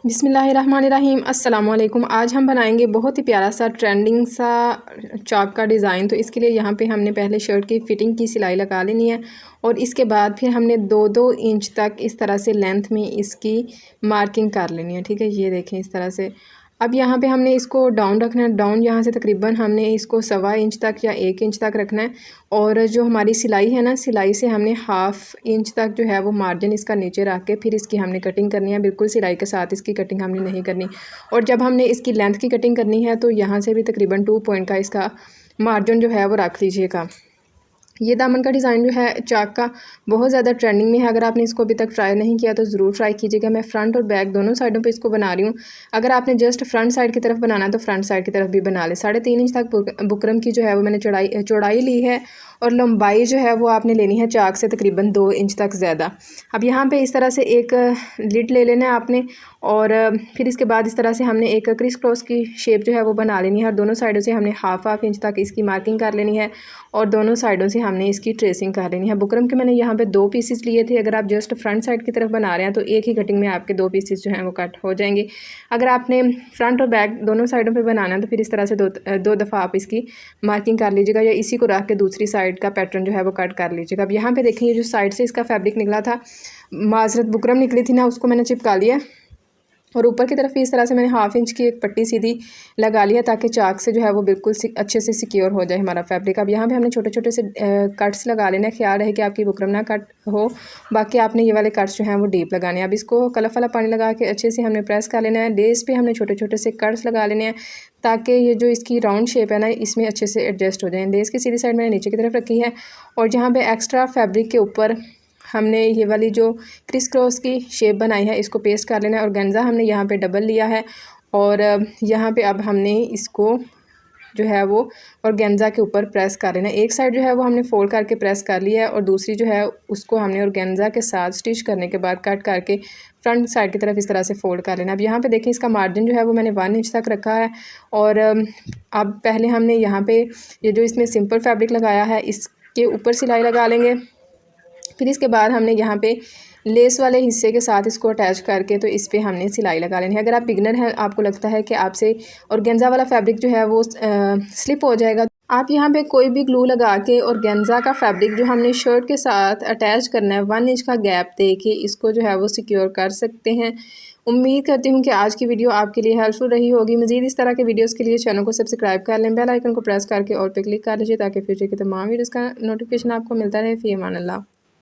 बिस्मिल्लाहिर्रहमानिर्रहीम अस्सलाम वालेकुम। आज हम बनाएंगे बहुत ही प्यारा सा ट्रेंडिंग सा चाक का डिज़ाइन। तो इसके लिए यहाँ पे हमने पहले शर्ट की फ़िटिंग की सिलाई लगा लेनी है और इसके बाद फिर हमने 2-2 इंच तक इस तरह से लेंथ में इसकी मार्किंग कर लेनी है। ठीक है, ये देखें इस तरह से। अब यहाँ पे हमने इसको डाउन रखना है। डाउन यहाँ से तकरीबन हमने इसको 1.25 इंच तक या 1 इंच तक रखना है। और जो हमारी सिलाई है ना, सिलाई से हमने 1/2 इंच तक जो है वो मार्जिन इसका नीचे रख के फिर इसकी हमने कटिंग करनी है। बिल्कुल सिलाई के साथ इसकी कटिंग हमने नहीं करनी। और जब हमने इसकी लेंथ की कटिंग करनी है तो यहाँ से भी तकरीबन 2 पॉइंट का इसका मार्जिन जो है वो रख लीजिएगा। ये दामन का डिज़ाइन जो है चाक का बहुत ज़्यादा ट्रेंडिंग में है। अगर आपने इसको अभी तक ट्राई नहीं किया तो ज़रूर ट्राई कीजिएगा। मैं फ्रंट और बैक दोनों साइडों पे इसको बना रही हूँ। अगर आपने जस्ट फ्रंट साइड की तरफ बनाना है तो फ्रंट साइड की तरफ भी बना लें। 3.5 इंच तक बुकरम की जो है वो मैंने चौड़ाई ली है और लंबाई जो है वो आपने लेनी है चाक से तकरीबन 2 इंच तक ज़्यादा। अब यहाँ पे इस तरह से एक लिड ले लेना है आपने और फिर इसके बाद इस तरह से हमने एक क्रिस क्रॉस की शेप जो है वो बना लेनी है और दोनों साइडों से हमने 1/2 इंच तक इसकी मार्किंग कर लेनी है और दोनों साइडों से हमने इसकी ट्रेसिंग कर लेनी है। बुकरम के मैंने यहाँ पे 2 पीसेस लिए थे। अगर आप जस्ट फ्रंट साइड की तरफ बना रहे हैं तो एक ही कटिंग में आपके 2 पीसेस जो हैं वो कट हो जाएंगे। अगर आपने फ्रंट और बैक दोनों साइडों पे बनाना है तो फिर इस तरह से दो दफ़ा आप इसकी मार्किंग कर लीजिएगा या इसी को रख के दूसरी साइड का पैटर्न जो है वो कट कर लीजिएगा। अब यहाँ पे देखिए जो साइड से इसका फैब्रिक निकला था, माजरत बुकरम निकली थी ना, उसको मैंने चिपका लिया और ऊपर की तरफ इस तरह से मैंने 1/2 इंच की एक पट्टी सीधी लगा लिया ताकि चाक से जो है वो बिल्कुल अच्छे से सिक्योर हो जाए हमारा फैब्रिक। अब यहाँ पे हमने छोटे छोटे से कट्स लगा लेना है। ख्याल रहे कि आपकी बुकरम ना कट हो, बाकी आपने ये वाले कट्स जो हैं वो डीप लगाने हैं। अब इसको कलफ वाला पानी लगा के अच्छे से हमने प्रेस कर लेना है। लेस पे हमने छोटे छोटे से कट्स लगा लेने हैं ताकि ये जो इसकी राउंड शेप है ना, इसमें अच्छे से एडजस्ट हो जाए। लेस की सीधी साइड मैंने नीचे की तरफ रखी है और जहाँ पे एक्स्ट्रा फैब्रिक के ऊपर हमने ये वाली जो क्रिस क्रॉस की शेप बनाई है इसको पेस्ट कर लेना है। और गंजा हमने यहाँ पे डबल लिया है और यहाँ पे अब हमने इसको जो है वो और गेंजा के ऊपर प्रेस कर लेना है। एक साइड जो है वो हमने फोल्ड करके प्रेस कर लिया है और दूसरी जो है उसको हमने और गेंजा के साथ स्टिच करने के बाद कट करके फ्रंट साइड की तरफ इस तरह से फोल्ड कर लेना। अब यहाँ पे देखिए इसका मार्जिन जो है वो मैंने 1 इंच तक रखा है। और अब पहले हमने यहाँ पे ये जो इसमें सिंपल फैब्रिक लगाया है इसके ऊपर सिलाई लगा लेंगे। फिर इसके बाद हमने यहाँ पे लेस वाले हिस्से के साथ इसको अटैच करके तो इस पर हमने सिलाई लगा लेनी है। अगर आप बिगनर हैं, आपको लगता है कि आपसे ऑर्गेन्जा वाला फैब्रिक जो है वो स्लिप हो जाएगा, आप यहाँ पे कोई भी ग्लू लगा के ऑर्गेन्जा का फैब्रिक जो हमने शर्ट के साथ अटैच करना है 1 इंच का गैप दे के इसको जो है वो सिक्योर कर सकते हैं। उम्मीद करती हूँ कि आज की वीडियो आपके लिए हेल्पफुल रही होगी। मज़ीद इस तरह के वीडियोस के लिए चैनल को सब्सक्राइब कर लें, बेल आइकन को प्रेस करके और पे क्लिक कर लीजिए ताकि फ्यूचर की तमाम वीडियोस का नोटिफिकेशन आपको मिलता रहे। फ़ी अमान अल्लाह।